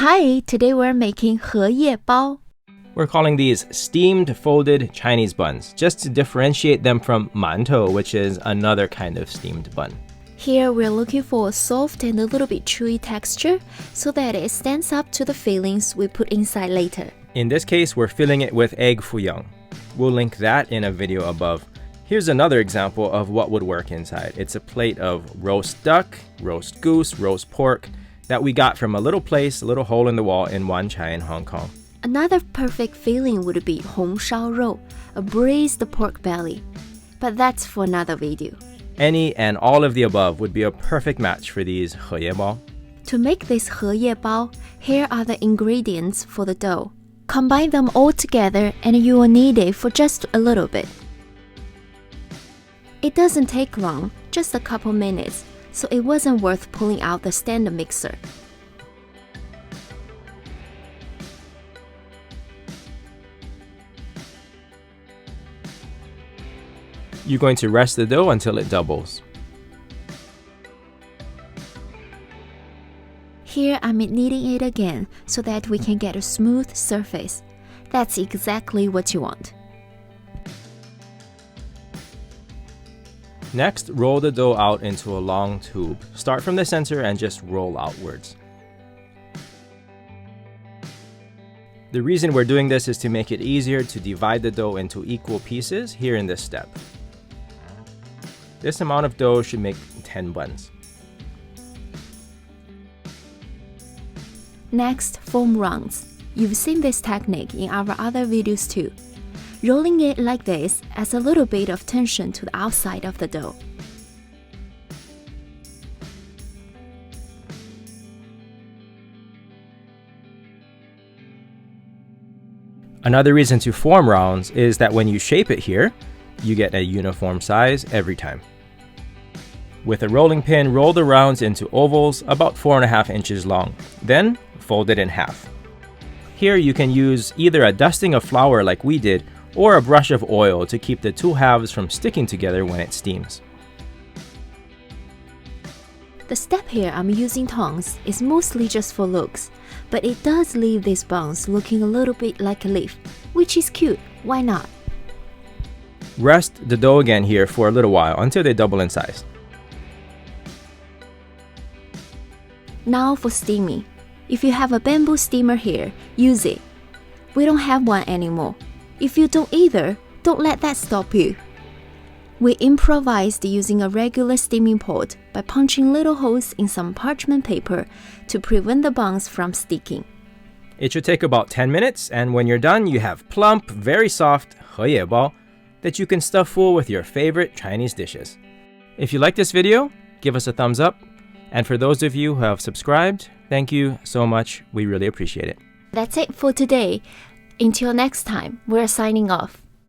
Hi, today we're making héyèbāo. We're calling these steamed folded Chinese buns, just to differentiate them from mántou, which is another kind of steamed bun. Here we're looking for a soft and a little bit chewy texture so that it stands up to the fillings we put inside later. In this case, we're filling it with egg fuyang. We'll link that in a video above. Here's another example of what would work inside. It's a plate of roast duck, roast goose, roast pork that we got from a little place, a little hole in the wall in Wan Chai in Hong Kong. Another perfect filling would be 红烧肉, a braised pork belly. But that's for another video. Any and all of the above would be a perfect match for these héyèbāo. To make this héyèbāo, here are the ingredients for the dough. Combine them all together and you will knead it for just a little bit. It doesn't take long, just a couple minutes, so it wasn't worth pulling out the stand mixer. You're going to rest the dough until it doubles. Here I'm kneading it again so that we can get a smooth surface. That's exactly what you want. Next, roll the dough out into a long tube. Start from the center and just roll outwards. The reason we're doing this is to make it easier to divide the dough into equal pieces here in this step. This amount of dough should make 10 buns. Next, foam rounds. You've seen this technique in our other videos too. Rolling it like this adds a little bit of tension to the outside of the dough. Another reason to form rounds is that when you shape it here, you get a uniform size every time. With a rolling pin, roll the rounds into ovals about 4.5 inches long. Then, fold it in half. Here you can use either a dusting of flour like we did, or a brush of oil to keep the two halves from sticking together when it steams. The step here I'm using tongs is mostly just for looks, but it does leave these buns looking a little bit like a leaf, which is cute, why not? Rest the dough again here for a little while until they double in size. Now for steaming. If you have a bamboo steamer here, use it. We don't have one anymore. If you don't either, don't let that stop you. We improvised using a regular steaming pot by punching little holes in some parchment paper to prevent the buns from sticking. It should take about 10 minutes, and when you're done, you have plump, very soft héyèbāo that you can stuff full with your favorite Chinese dishes. If you like this video, give us a thumbs up. And for those of you who have subscribed, thank you so much. We really appreciate it. That's it for today. Until next time, we're signing off.